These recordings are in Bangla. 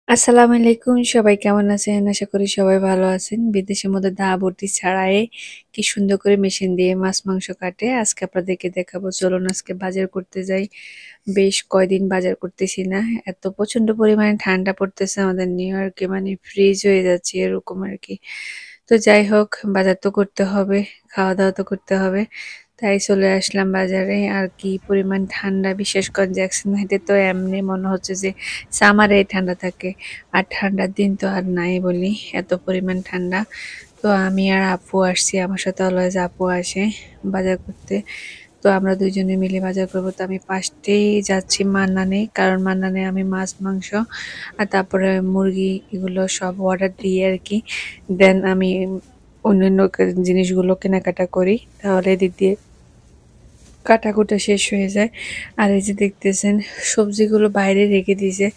আসসালামু আলাইকুম। সবাই কেমন আছেন? আশা করি সবাই ভালো আছেন। বিদেশের মধ্যে দা-বটি ছাড়াই কি সুন্দর করে মেশিন দিয়ে মাছ মাংস কাটে। আজকে আপনাদেরকে দেখাবো। চলুন আজকে বাজার করতে যাই। বেশ কয়দিন বাজার করতেছি না। এত প্রচন্ড পরিমাণে ঠান্ডা পড়তেছে আমাদের নিউ ইয়র্কে, মানে ফ্রিজ হয়ে যাচ্ছে এরকম আরকি। তো যাই হোক, বাজার তো করতে হবে, খাওয়া-দাওয়া তো করতে হবে। তাই চলে আসলাম বাজারে। আর কি পরিমাণ ঠান্ডা, বিশেষ করে জ্যাকসন হাইটে তো এমনি মনে হচ্ছে যে সামারে ঠান্ডা থাকে। আর ঠান্ডার দিন তো আর নাই বলি, এত পরিমাণ ঠান্ডা। তো আমি আর আপু আসছি, আমার সাথে অলওয়েজ আপু আসে বাজার করতে। তো আমরা দুইজনে মিলে বাজার করবো। তো আমি ফার্স্টেই যাচ্ছি মান্নানে, কারণ মান্নানে আমি মাছ মাংস আর তারপরে মুরগি এগুলো সব অর্ডার দিই আর কি। দেন আমি অন্যান্য জিনিসগুলো কেনাকাটা করি, তাহলে এদিক দিয়ে কাটাকুটা শেষ হয়ে যায়। আর এই যে দেখতেছেন সবজিগুলো বাইরে রেখে দিয়েছে,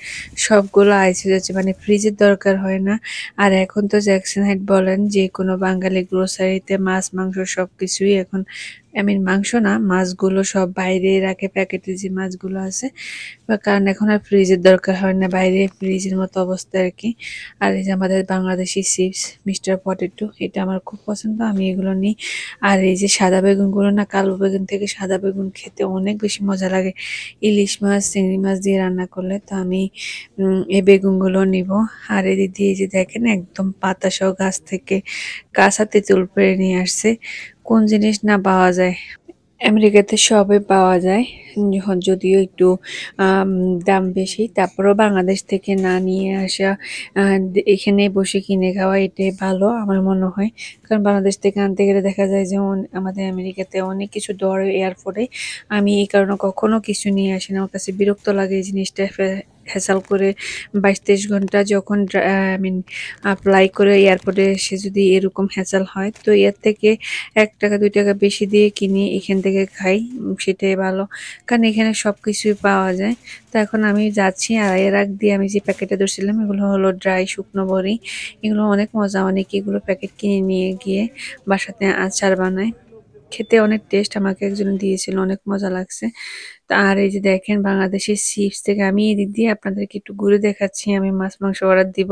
সবগুলো আইস হয়ে যাচ্ছে, মানে ফ্রিজের দরকার হয় না। আর এখন তো জ্যাকসন হাইট বলেন যে কোনো বাঙালি গ্রোসারিতে মাছ মাংস সব কিছুই এখন, মাংস না, মাছগুলো সব বাইরে রাখে, প্যাকেটে যে মাছগুলো আছে। কারণ এখন আর ফ্রিজের দরকার হয় না, বাইরে ফ্রিজের মতো অবস্থা আর কি। আর এই যে আমাদের বাংলাদেশি চিপস মিস্টার পটেটো, এটা আমার খুব পছন্দ, আমি এগুলো নিই। আর এই যে সাদা বেগুনগুলো না, কালো বেগুন থেকে সাদা বেগুন খেতে অনেক বেশি মজা লাগে ইলিশ মাছ চিংড়ি মাছ দিয়ে রান্না করলে। তো আমি এই বেগুনগুলো নিব। আর এদিক দিয়ে যে দেখেন একদম পাতা সহ গাছ থেকে কাঁচা তেঁতুল পেড়ে নিয়ে আসছে। কোন জিনিস না পাওয়া যায় আমেরিকাতে, সবই পাওয়া যায়। যদিও একটু আম দাম বেশি, তারপরেও বাংলাদেশ থেকে না নিয়ে আসা, এখানে বসে কিনে খাওয়া এটাই ভালো আমার মনে হয়। কারণ বাংলাদেশ থেকে আনতে গেলে দেখা যায় যে আমাদের আমেরিকাতে অনেক কিছু দর এয়ারপোর্টে। আমি এই কারণে কখনো কিছু নিয়ে আসি না, আমার কাছে বিরক্ত লাগে এই জিনিসটা। হ্যাসেল করে ২২-২৩ ঘন্টা যখন ফ্লাই করে এয়ারপোর্টে এসে যদি এরকম হ্যাসেল হয়, তো এর থেকে ৳১ ৳২ বেশি দিয়ে কিনি, এখান থেকে খাই, সেটাই ভালো। কারণ এখানে সবকিছুই পাওয়া যায়। তো এখন আমি যাচ্ছি, আর এর আগ দিয়ে আমি যে প্যাকেটটা ধরছিলাম এগুলো হলো ড্রাই শুকনো বড়ি। এগুলো অনেক মজা, অনেকে এগুলো প্যাকেট কিনে নিয়ে গিয়ে বাসাতে আচার বানায়। খেতে অনেক টেস্ট, আমাকে একজন দিয়েছিল, অনেক মজা লাগছে। আর এই যে দেখেন বাংলাদেশের চিপস থেকে আমি এদিক দিয়ে আপনাদেরকে একটু ঘুরে দেখাচ্ছি। আমি মাছ মাংস অর্ডার দিব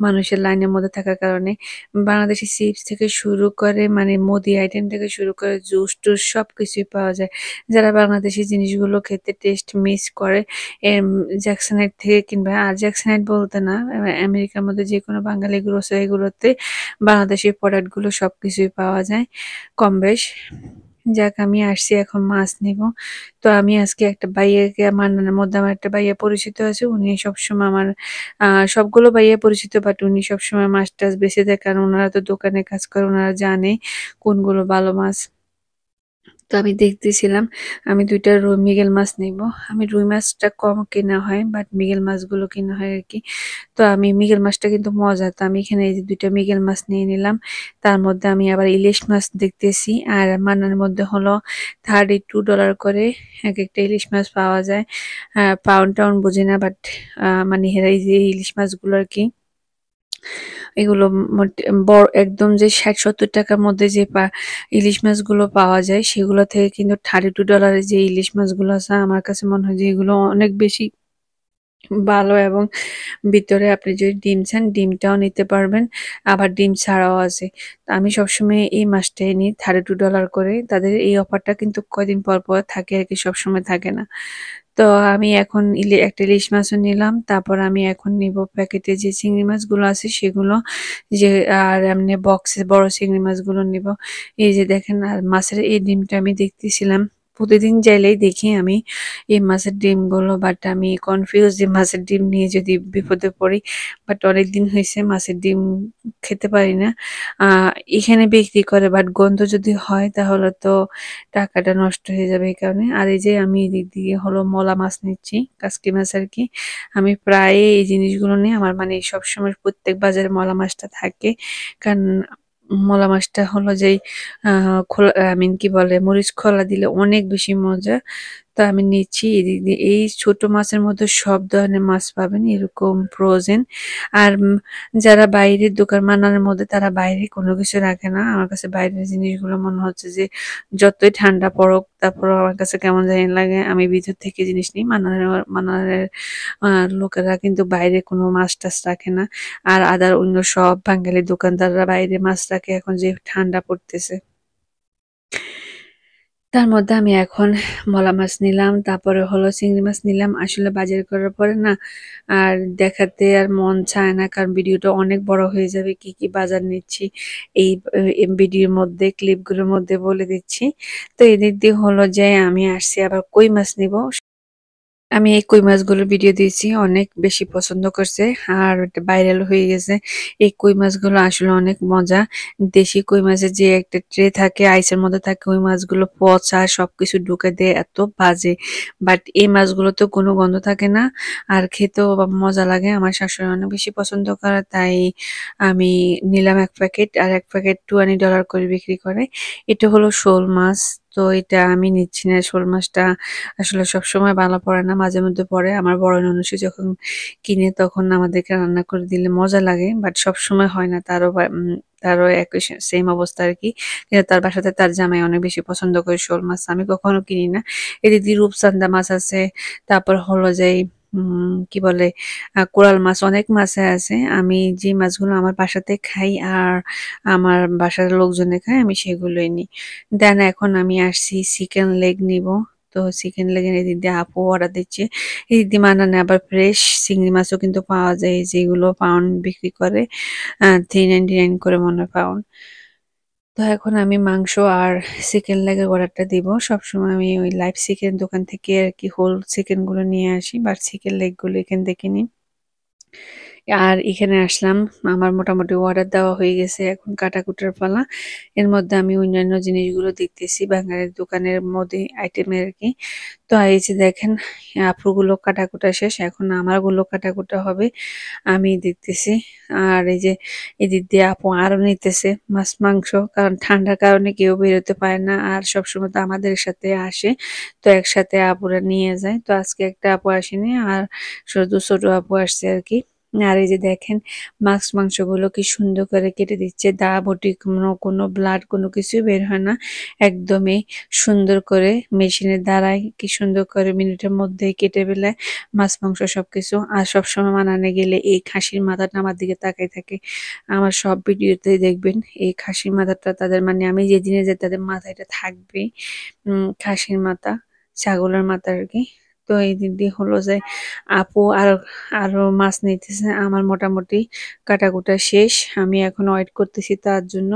মানুষের লাইনের মধ্যে থাকার কারণে। বাংলাদেশি চিপস থেকে শুরু করে, মানে মুদি আইটেম থেকে শুরু করে জুস টুস সব কিছুই পাওয়া যায়। যারা বাংলাদেশি জিনিসগুলো খেতে টেস্ট মিস করে, জ্যাকসন হাইট থেকে কিনবে। আর জ্যাকসন হাইট বলতে না, আমেরিকার মধ্যে যে কোনো বাঙালি গ্রোসারিগুলোতে বাংলাদেশি প্রোডাক্টগুলো সব কিছুই পাওয়া যায় কম বেশ। যাক, আমি আসছি এখন মাছ নিব। তো আমি আজকে একটা ভাইয়াকে, আমার নানার মধ্যে আমার একটা ভাইয়া পরিচিত আছে। উনি সবসময় আমার সবগুলো ভাইয়া পরিচিত, বাট উনি সবসময় মাছ-টাছ বেঁচে দেয়। কারণ উনারা তো দোকানে কাজ করে, উনারা জানে কোনগুলো ভালো মাছ। তো আমি দেখতেছিলাম, আমি ২ টা মৃগেল মাছ নিবো। আমি রুই মাছটা কম কেনা হয়, বাট মৃগেল মাছগুলো কেনা হয় আরকি। তো আমি মৃগেল মাছটা কিন্তু মজা। তো আমি এখানে এই যে ২ টা মৃগেল মাছ নিয়ে নিলাম। তার মধ্যে আমি আবার ইলিশ মাছ দেখতেছি। আর মান্নার মধ্যে হলো $32 করে একেকটা ইলিশ মাছ পাওয়া যায়। পাউন্ড-টাউন্ড বুঝি না, বাট মানে এই যে ইলিশ মাছগুলো আরকি, এগুলো বড় একদম যে ৳৬০-৭০ র মধ্যে যে ইলিশ মাছগুলো পাওয়া যায়, সেগুলো থেকে কিন্তু $32 এর যে ইলিশ মাছগুলো আছে, আমার কাছে মনে হয় যে এগুলো অনেক বেশি ভালো। এবং ভিতরে আপনি যদি ডিম চান, ডিমটাও নিতে পারবেন। আবার ডিম ছাড়াও আছে। তো আমি সবসময় এই মাছটাই নিই, $32 করে। তাদের এই অফারটা কিন্তু কয়দিন পর, পর থাকে আরকি, সবসময় থাকে না। তো আমি এখন একটা ইলিশ মাছও নিলাম। তারপর আমি এখন নিবো প্যাকেটে যে চিংড়ি মাছগুলো আছে সেগুলো। যে আর এমনি বক্সে বড় চিংড়ি মাছগুলো নিবো। এই যে দেখেন, আর মাছের এই ডিমটা আমি দেখতেছিলাম। প্রতিদিন যাইলেই দেখি আমি এই মাছের ডিমগুলো, বাট আমি কনফিউজ যে মাছের ডিম নিয়ে যদি বিপদে পড়ি। বাট অনেকদিন হইছে মাছের ডিম খেতে পারি না। আ এখানে বিক্রি করে, বাট গন্ধ যদি হয় তাহলে তো টাকাটা নষ্ট হয়ে যাবে এই কারণে। আর এই যে আমি এদিক দিয়ে হলো মলা মাছ নিচ্ছি, কাসকি মাছ আরকি। আমি প্রায়ই এই জিনিসগুলো নিই। আমার মানে সবসময় প্রত্যেক বাজারে মলা মাছটা থাকে। কারণ মলা মাছটা হলো যেই আ খোলা কি বলে, মরিচ খোলা দিলে অনেক বেশি মজা। তো আমি নিচ্ছি এই ছোট মাছের মধ্যে সব ধরনের মাছ পাবেন এরকম ফ্রোজেন। আর যারা বাইরের দোকান মানানোর মধ্যে তারা বাইরে কোনো কিছু রাখে না। আমার কাছে বাইরের জিনিসগুলো মনে হচ্ছে যে যতই ঠান্ডা পড়ুক তারপরেও আমার কাছে কেমন জানি লাগে। আমি ভিতর থেকে জিনিস নিই। মানারের লোকেরা কিন্তু বাইরে কোনো মাছ-টাছ রাখে না। আর আদার অন্য সব বাঙালি দোকানদাররা বাইরে মাছ রাখে এখন যে ঠান্ডা পড়তেছে। তার মধ্যে আমি এখন মলা মাছ নিলাম, তারপরে হলো চিংড়ি মাছ নিলাম। আসলে বাজার করার পরে না আর দেখাতে আর মন চায় না, কারণ ভিডিওটা অনেক বড় হয়ে যাবে। কি কি বাজার নিচ্ছি এই ভিডিওর মধ্যে, ক্লিপগুলোর মধ্যে বলে দিচ্ছি। তো এদিক দিয়ে হলো যে আমি আসছি আবার কই মাছ নিব। আমি এই কই মাছগুলোর ভিডিও দিয়েছি, অনেক বেশি পছন্দ করছে আর ভাইরাল হয়ে গেছে। এই কই মাছগুলো আসলে অনেক মজা। দেশি কই মাছের যে একটা ট্রে থাকে, আইসের মধ্যে থাকে, ওই মাছগুলো পচা সবকিছু ঢুকে দেয়, এত বাজে। বাট এই মাছগুলো তো কোনো গন্ধ থাকে না আর খেতেও মজা লাগে। আমার শাশুড়ি অনেক বেশি পছন্দ করে, তাই আমি নিলাম 1 প্যাকেট। আর 1 প্যাকেট $20 করে বিক্রি করে। এটা হলো শোল মাছ। তো এটা আমি নিচ্ছি না। শোল মাছটা আসলে সবসময় বালা পড়ে না, মাঝে মধ্যে পড়ে। আমার বড় ননদ যখন কিনে তখন আমাদেরকে রান্না করে দিলে মজা লাগে, বাট সবসময় হয় না। তারও একই সেম অবস্থা আরকি। কিন্তু তার বাসাতে তার জামাই অনেক বেশি পছন্দ করে শোল মাছ। আমি কখনো কিনি না। এদিক দিয়ে রূপচান্দা মাছ আছে, তারপর হলো যে কি বলে কোরাল মাছ, অনেক মাছে আছে। আমি যে মাছগুলো আমার বাসাতে খাই আর আমার বাসার লোকজনে খায় আমি সেগুলোই নিই। দেন এখন আমি আসছি চিকেন লেগ নিব। তো চিকেন লেগের এদিক দিয়ে আপু অর্ডার দিচ্ছে। এদিক দিয়ে মানানে আবার ফ্রেশ চিংড়ি মাছও কিন্তু পাওয়া যায়, যেগুলো পাউন্ড বিক্রি করে, 3.99 করে মনে হয় পাউন্ড। তো এখন আমি মাংস আর চিকেন লেগের অর্ডারটা দিব। সবসময় আমি ওই লাইভ চিকেন দোকান থেকে আর কি হোল চিকেন গুলো নিয়ে আসি, বাট চিকেন লেগ গুলো এখান থেকে নিই। আর এখানে আসলাম, আমার মোটামুটি অর্ডার দেওয়া হয়ে গেছে, এখন কাটাকুটার পালা। এর মধ্যে আমি অন্যান্য জিনিসগুলো দেখতেছি বাঙালির দোকানের মধ্যে আইটেমের আর কি। তো এই যে দেখেন আপুগুলো কাটাকুটা শেষ, এখন আমারগুলো কাটাকুটা হবে, আমি দেখতেছি। আর এই যে এদিক দিয়ে আপু আরো নিতেছে মাছ মাংস, কারণ ঠান্ডার কারণে কেউ বেরোতে পারে না আর সবসময় তো আমাদের সাথে আসে, তো একসাথে আপুরা নিয়ে যায়। তো আজকে একটা আপু আসেনি, আর শুধু ছোট আপু আসছে আর কি। আর এই যে দেখেন মাংসগুলো কি সুন্দর করে কেটে দিচ্ছে, দা বটি কোনো ব্লাড কোনো কিছু বের হয় না, একদমই সুন্দর করে মেশিনের দ্বারাই কি সুন্দর করে মিনিটের মধ্যে কেটে ফেলায় মাংস সবকিছু। আর সবসময় মানানে গেলে এই খাসির মাথাটা আমার দিকে তাকাই থাকে। আমার সব ভিডিওতেই দেখবেন এই খাসির মাথাটা তাদের, মানে আমি যেদিনে যে তাদের মাথায় এটা থাকবে, খাসির মাথা, ছাগলের মাথা আর কি। তো এই দিক দিয়ে হলো যে আপু আরো মাছ নিতেছে, আমার মোটামুটি কাটাকুটা শেষ। আমি এখন ওয়েট করতেছি তার জন্য।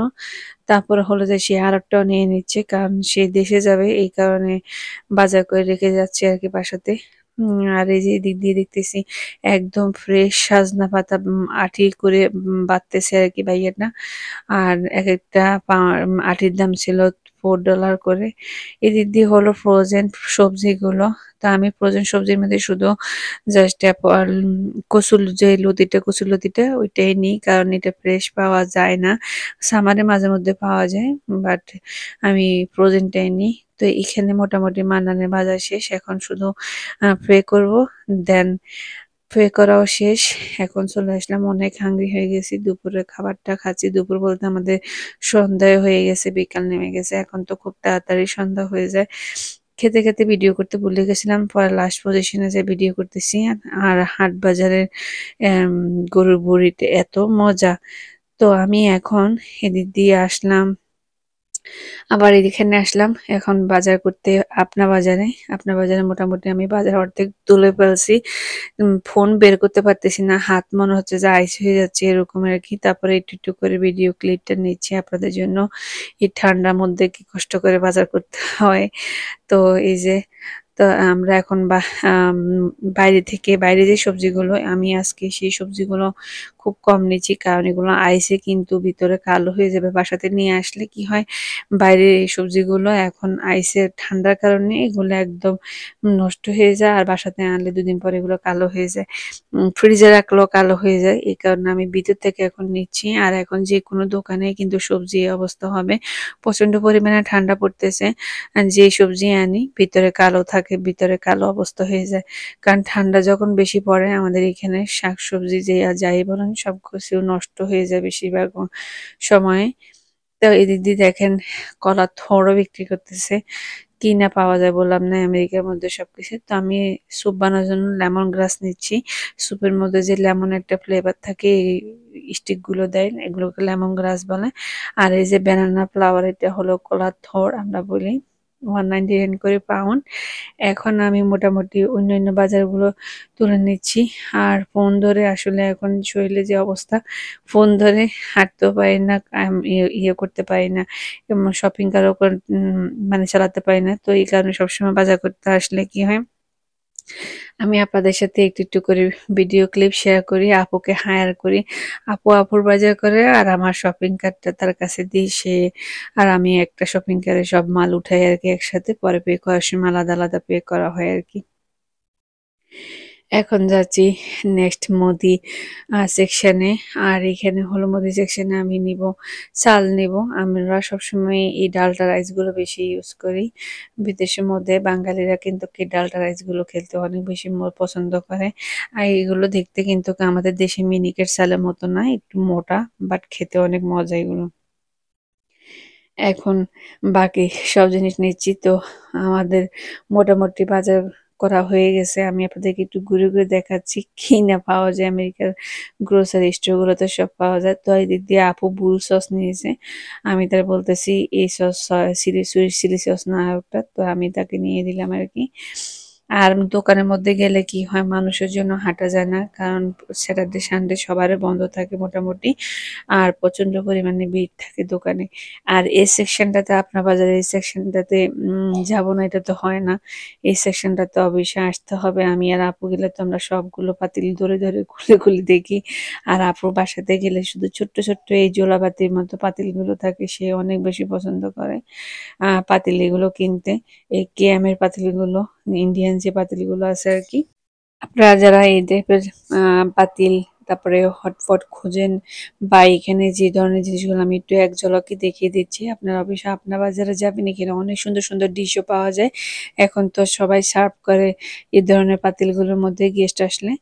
তারপর হলো যে সে আরেকটাও নিয়ে নিচ্ছে, কারণ সে দেশে যাবে, এই কারণে বাজার করে রেখে যাচ্ছে আর কি বাসাতে। আর এই যে এদিক দিয়ে দেখতেছি একদম ফ্রেশ সাজনা পাতা আটি করে বাটতেছে আর কি ভাইয়াটা। আর এক একটা আটির দাম ছিল $4 করে। এদিক দিয়ে হলো ফ্রোজেন সবজিগুলো। তো আমি ফ্রোজেন সবজির মধ্যে শুধু জাস্ট কচুর লতিটা ওইটাই নিই, কারণ এটা ফ্রেশ পাওয়া যায় না। সামারে মাঝে মধ্যে পাওয়া যায়, বাট আমি ফ্রোজেনটাই নিই। তো এখানে মোটামুটি মানানের বাজার শেষ, এখন শুধু পে করব। দেন পে করাও শেষ। এখন চলে আসলাম, অনেক হাংরি হয়ে গেছি, দুপুরের খাবারটা খাচ্ছি। দুপুর বলতে আমাদের সন্ধ্যায় হয়ে গেছে, বিকাল নেমে গেছে, এখন তো খুব তাড়াতাড়ি সন্ধ্যা হয়ে যায়। খেতে খেতে ভিডিও করতে ভুলে গেছিলাম, পরে লাস্ট পজিশনে যে ভিডিও করতেছি। আর হাট বাজারের গরুর ভুঁড়িতে এত মজা। তো আমি এখন এদিক দিয়ে আসলাম, আবার এখানে আসলাম এখন বাজার করতে। আপনা বাজারে মোটামুটি আমি বাজার অর্ধেক তুলে ফেলছি। ফোন বের করতে পারতেছি না, হাত মনে হচ্ছে যে আইস হয়ে যাচ্ছে এরকম আর কি। তারপরে একটু একটু করে ভিডিও ক্লিপটা নিচ্ছি আপনাদের জন্য। এই ঠান্ডার মধ্যে কি কষ্ট করে বাজার করতে হয়। তো এই যে, তো আমরা এখন বাইরে যে সবজিগুলো আমি আজকে সেই সবজিগুলো খুব কম নিচ্ছি, কারণ এগুলো আইসে কিন্তু ভিতরে কালো হয়ে যাবে। বাসাতে নিয়ে আসলে কি হয়, বাইরের এই সবজিগুলো এখন আইসে ঠান্ডার কারণে এগুলো একদম নষ্ট হয়ে যায়, আর বাসাতে আনলে 2 দিন পরে এগুলো কালো হয়ে যায়, ফ্রিজে রাখলেও কালো হয়ে যায়। এই কারণে আমি ভিতর থেকে এখন নিচ্ছি। আর এখন যে কোনো দোকানে কিন্তু সবজি এই অবস্থা হবে, প্রচন্ড পরিমাণে ঠান্ডা পড়তেছে, যে সবজি আনি ভিতরে কালো থাকে। থাকে ভিতরে কালো অবস্থা হয়ে যায়। কারণ ঠান্ডা যখন বেশি পড়ে আমাদের এখানে শাকসবজি যে যাই বলেন সব কিছু নষ্ট হয়ে যায় বেশিরভাগ সময়ে। তো এদিক দিয়ে দেখেন কলার থোড়ও বিক্রি করতেছে। কি না পাওয়া যায় বললাম না আমেরিকার মধ্যে সবকিছু। তো আমি স্যুপ বানানোর জন্য লেমন গ্রাস নিচ্ছি। স্যুপের মধ্যে যে লেমন একটা ফ্লেভার থাকে এই স্টিক গুলো দেয় এগুলোকে লেমন গ্রাস বলে। আর এই যে ব্যানানা ফ্লাওয়ার এটা হলো কলার থোড় আমরা বলি। 199 করে পাউন্ড। এখন আমি মোটামুটি অন্যান্য বাজারগুলো তুলে নিচ্ছি। আর ফোন ধরে আসলে এখন শরীরে যে অবস্থা, ফোন ধরে হাঁটতেও পারি না, ইয়ে করতে পারি না, শপিং কারও মানে চালাতে পারি না। তো এই কারণে সবসময় বাজার করতে আসলে কি হয়, আমি আপনাদের সাথে একটু একটু করে ভিডিও ক্লিপ শেয়ার করি, আপুকে হায়ার করি, আপুর বাজার করে আর আমার শপিং কার্টটা তার কাছে দিই, সে আর আমি একটা শপিং কার্টে সব মাল উঠাই আর কি একসাথে, পরে পে করার সময় আলাদা আলাদা পে করা হয় আর কি। এখন যাচ্ছি নেক্সট মুদি সেকশনে। আর এখানে হলো মুদি সেকশনে আমি নিব চাল নিব। আমরা সবসময় এই ডালটা রাইসগুলো বেশি ইউজ করি। বিদেশের মধ্যে বাঙালিরা কিন্তু কি ডালটা রাইসগুলো খেতে অনেক বেশি পছন্দ করে। আর এগুলো দেখতে কিন্তু আমাদের দেশে মিনিকেট চালের মতো না, একটু মোটা, বাট খেতে অনেক মজা এগুলো। এখন বাকি সব জিনিস নিচ্ছি। তো আমাদের মোটামুটি বাজার করা হয়ে গেছে। আমি আপনাদেরকে একটু ঘুরে ঘুরে দেখাচ্ছি কি না পাওয়া যায় আমেরিকার গ্রোসারি স্টোরগুলোতে, সব পাওয়া যায়। তো এই দিক দিয়ে আপু বুল সস নিয়েছে। আমি তার বলতেছি এই সস চিলি সস না ওটা, তো আমি তাকে নিয়ে দিলাম আর কি। আর দোকানের মধ্যে গেলে কি হয়, মানুষের জন্য হাঁটা যায় না, কারণ স্যাটারডে সানডে সবারই বন্ধ থাকে মোটামুটি। আর প্রচন্ড পরিমাণে ভিড় থাকে দোকানে। আর এই সেকশনটাতে আপনার বাজারে এই সেকশনটাতে যাবো না এটা তো হয় না। এই সেকশনটাতে অবশ্যই আসতে হবে। আমি আর আপু গেলে তো আমরা সবগুলো পাতিল ধরে ধরে খুলে খুলে দেখি। আর আপুর বাসাতে গেলে শুধু ছোট্ট ছোট্ট এই জোলাবাতির মতো পাতিলগুলো থাকে, সে অনেক বেশি পছন্দ করে পাতিল এগুলো কিনতে। এই কেএম এর পাতিলগুলো, ইন্ডিয়ান যে পাতিলগুলো আছে আর কি। আপনারা যারা এই টাইপের পাতিল তারপরে হটপট খোঁজেন বা এখানে যে ধরনের জিনিসগুলো আমি একটু এক ঝলকে দেখিয়ে দিচ্ছি, আপনারা অবশ্যই আপনার বাজারে যাবেন, এখানে অনেক সুন্দর সুন্দর ডিশও পাওয়া যায়। এখন তো সবাই সার্ভ করে এই ধরনের পাতিলগুলোর মধ্যে গেস্ট আসলে।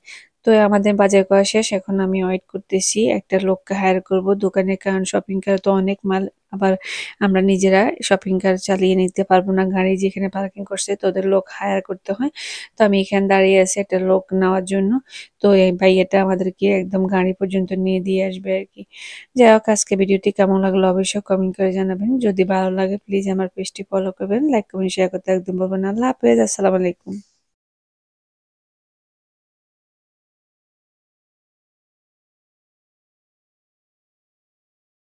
তো আমাদের বাজার করা শেষ, এখন আমি ওয়েট করতেছি একটা লোককে হায়ার করব দোকানে, কারণ শপিং কার্ট তো অনেক মাল, আবার আমরা নিজেরা শপিং কার্ট চালিয়ে নিতে পারবো না, গাড়ি যেখানে পার্কিং করছে তো ওদের লোক হায়ার করতে হয়। তো আমি এখানে দাঁড়িয়ে আছি একটা লোক নেওয়ার জন্য। তো এই ভাইয়াটা আমাদেরকে একদম গাড়ি পর্যন্ত নিয়ে দিয়ে আসবে আর কি। যাই হোক, আজকে ভিডিওটি কেমন লাগলো অবশ্যই কমেন্ট করে জানাবেন। যদি ভালো লাগে প্লিজ আমার পেজটি ফলো করবেন, লাইক কমেন্ট শেয়ার করতে একদম বলবেন না। আল্লাহ হাফেজ, আসসালামু আলাইকুম।